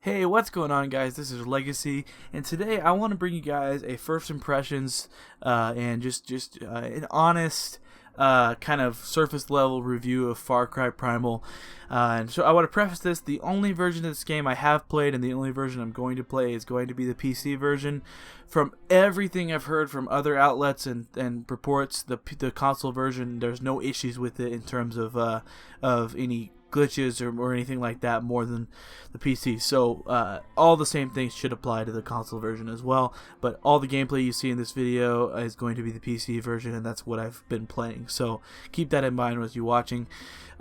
Hey, what's going on, guys? This is Legacy, and today I want to bring you guys a first impressions and just an honest kind of surface level review of Far Cry Primal. And so I want to preface this: the only version of this game I have played, and the only version I'm going to play, is going to be the PC version. From everything I've heard from other outlets and reports, the console version, there's no issues with it in terms of any glitches or anything like that more than the PC. So all the same things should apply to the console version as well, but all the gameplay you see in this video is going to be the PC version, and that's what I've been playing, so keep that in mind as you're watching.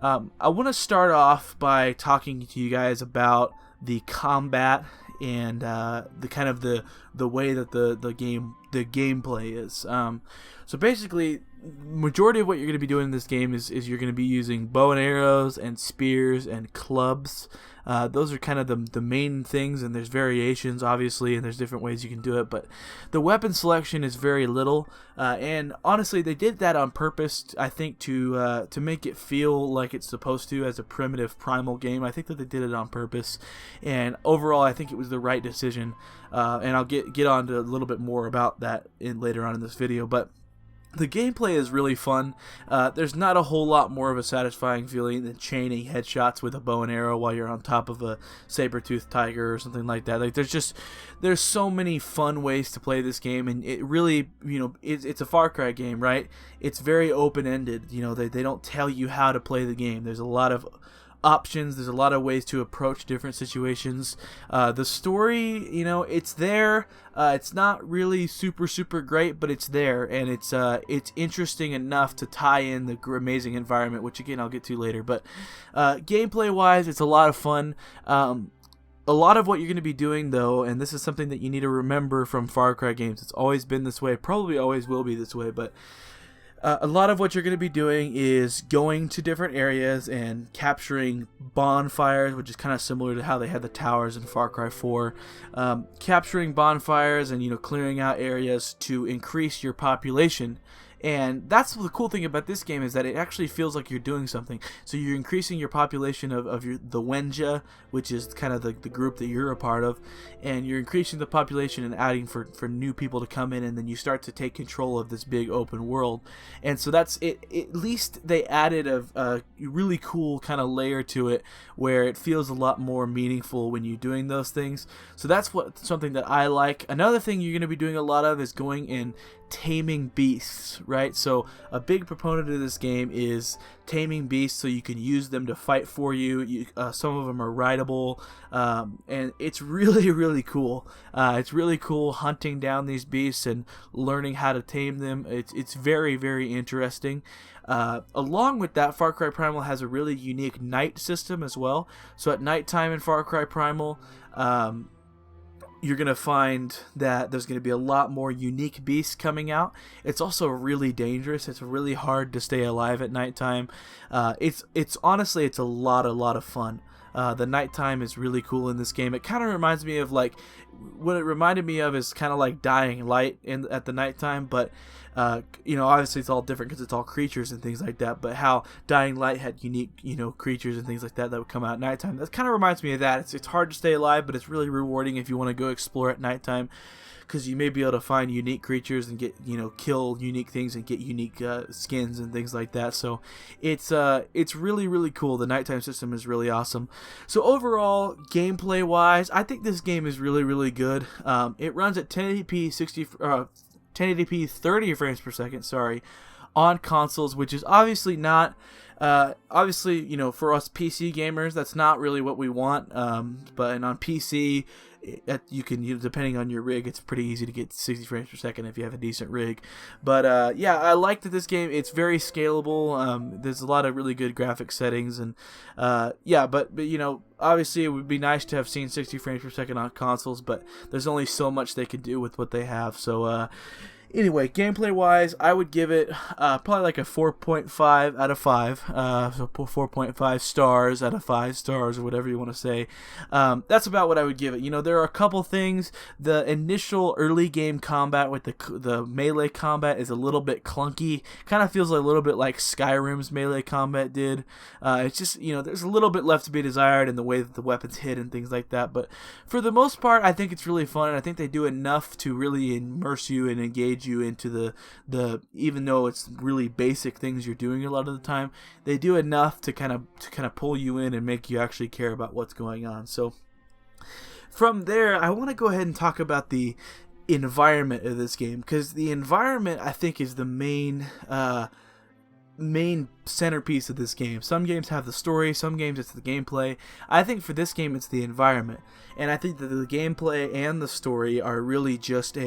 I want to start off by talking to you guys about the combat and the kind of the way that the gameplay is. So basically, majority of what you're going to be doing in this game is you're going to be using bow and arrows and spears and clubs. Those are kind of the main things, and there's variations obviously, and there's different ways you can do it, but the weapon selection is very little, and honestly they did that on purpose, I think, to make it feel like it's supposed to as a primitive Primal game. I think that they did it on purpose, and overall I think it was the right decision, and I'll get on to a little bit more about that later on in this video. But the gameplay is really fun. There's not a whole lot more of a satisfying feeling than chaining headshots with a bow and arrow while you're on top of a saber-toothed tiger or something like that. Like there's so many fun ways to play this game, and it really, it's a Far Cry game, right? It's very open-ended. They don't tell you how to play the game. There's a lot of options. There's a lot of ways to approach different situations. The story, it's there. It's not really super great, but it's there, and it's interesting enough to tie in the amazing environment, which again I'll get to later. But gameplay wise, it's a lot of fun. A lot of what you're going to be doing, though, and this is something that you need to remember from Far Cry games, it's always been this way, probably always will be this way, but a lot of what you're going to be doing is going to different areas and capturing bonfires, which is kind of similar to how they had the towers in Far Cry 4. Capturing bonfires and clearing out areas to increase your population. And that's the cool thing about this game, is that it actually feels like you're doing something. So you're increasing your population of the Wenja, which is kind of the group that you're a part of, and you're increasing the population and adding for new people to come in, and then you start to take control of this big open world. And so that's it. At least they added a really cool kind of layer to it where it feels a lot more meaningful when you're doing those things. So that's something that I like. Another thing you're going to be doing a lot of is going and taming beasts, right? So a big proponent of this game is taming beasts so you can use them to fight for you. Some of them are rideable, and it's really cool. It's really cool hunting down these beasts and learning how to tame them. It's very interesting. Along with that, Far Cry Primal has a really unique night system as well. So at nighttime in Far Cry Primal, you're going to find that there's going to be a lot more unique beasts coming out. It's also really dangerous. It's really hard to stay alive at nighttime. It's honestly, it's a lot of fun. The nighttime is really cool in this game. It kind of reminds me of, like, what it reminded me of is kind of like Dying Light at the nighttime, but obviously it's all different because it's all creatures and things like that, but how Dying Light had unique creatures and things like that would come out at nighttime. That kind of reminds me of that. It's hard to stay alive, but it's really rewarding if you want to go explore at nighttime, because you may be able to find unique creatures and get kill unique things and get unique skins and things like that. So it's really cool. The nighttime system is really awesome. So overall, gameplay wise, I think this game is really good. It runs at 1080p 30 frames per second, on consoles, which is obviously not obviously, for us PC gamers, that's not really what we want, but on PC, you can, depending on your rig, it's pretty easy to get 60 frames per second if you have a decent rig. But yeah, I like that this game, it's very scalable. There's a lot of really good graphic settings, and yeah, but obviously it would be nice to have seen 60 frames per second on consoles, but there's only so much they could do with what they have. So Anyway, gameplay wise, I would give it probably like a 4.5 out of 5. So 4.5 stars out of 5 stars, or whatever you want to say. That's about what I would give it. You know, there are a couple things. The initial early game combat with the melee combat is a little bit clunky. Kind of feels a little bit like Skyrim's melee combat did. It's just, you know, there's a little bit left to be desired in the way that the weapons hit and things like that. But for the most part, I think it's really fun, and I think they do enough to really immerse you and engage you into the even though it's really basic things you're doing a lot of the time, they do enough to kind of pull you in and make you actually care about what's going on. So from there, I want to go ahead and talk about the environment of this game, because the environment, I think, is the main centerpiece of this game. Some games have the story, some games it's the gameplay. I think for this game it's the environment, and I think that the gameplay and the story are really just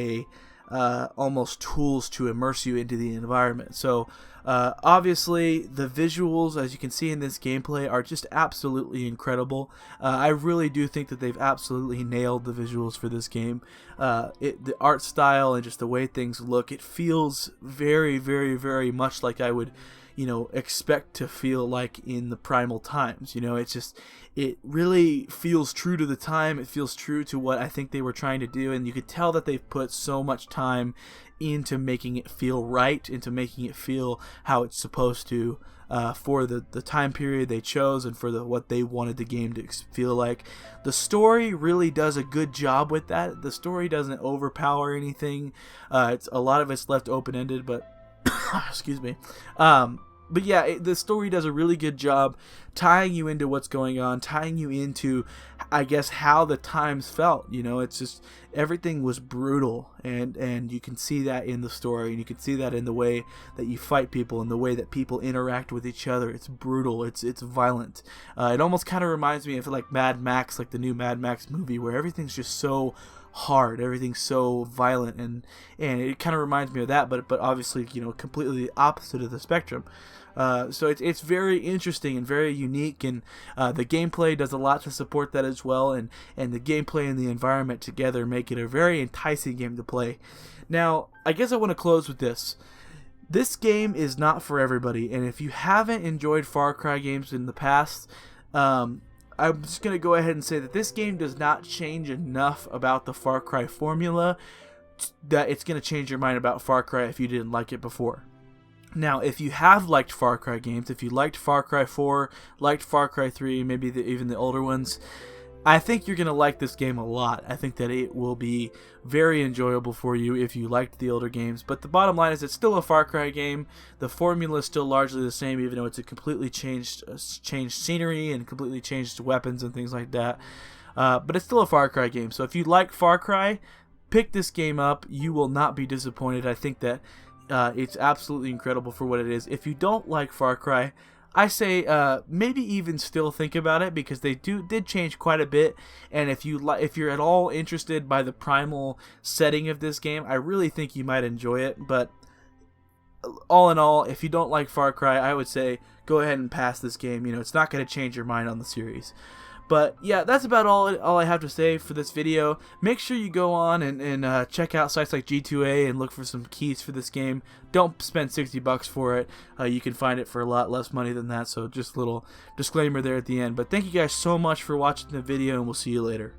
almost tools to immerse you into the environment. So obviously the visuals, as you can see in this gameplay, are just absolutely incredible. I really do think that they've absolutely nailed the visuals for this game. The art style and just the way things look, it feels very, very, very much like I would, you know, expect to feel like in the Primal times. You know, it's just, it really feels true to the time. It feels true to what I think they were trying to do, and you could tell that they've put so much time into making it feel right, into making it feel how it's supposed to, for the time period they chose and for what they wanted the game to feel like. The story really does a good job with that. The story doesn't overpower anything. It's a lot of it's left open-ended, but excuse me. But yeah, the story does a really good job tying you into what's going on, tying you into, I guess, how the times felt. You know, it's just, everything was brutal, and you can see that in the story, and you can see that in the way that you fight people and the way that people interact with each other. It's brutal. It's violent. It almost kind of reminds me of like Mad Max, like the new Mad Max movie, where everything's just so hard, everything's so violent, and it kind of reminds me of that, but obviously, you know, completely the opposite of the spectrum. So it's very interesting and very unique, and the gameplay does a lot to support that as well, and the gameplay and the environment together make it a very enticing game to play. Now, I guess I want to close with this. This game is not for everybody, and if you haven't enjoyed Far Cry games in the past, I'm just going to go ahead and say that this game does not change enough about the Far Cry formula that it's going to change your mind about Far Cry if you didn't like it before. Now, if you have liked Far Cry games, if you liked Far Cry 4, liked Far Cry 3, maybe even the older ones, I think you're going to like this game a lot. I think that it will be very enjoyable for you if you liked the older games. But the bottom line is, it's still a Far Cry game. The formula is still largely the same, even though it's a completely changed scenery and completely changed weapons and things like that. But it's still a Far Cry game. So if you like Far Cry, pick this game up. You will not be disappointed. I think that it's absolutely incredible for what it is. If you don't like Far Cry, I say maybe even still think about it, because they did change quite a bit. And if you're at all interested by the Primal setting of this game, I really think you might enjoy it. But all in all, if you don't like Far Cry, I would say go ahead and pass this game. You know, it's not going to change your mind on the series. But yeah, that's about all I have to say for this video. Make sure you go on and check out sites like G2A and look for some keys for this game. Don't spend $60 for it. You can find it for a lot less money than that. So just a little disclaimer there at the end. But thank you guys so much for watching the video, and we'll see you later.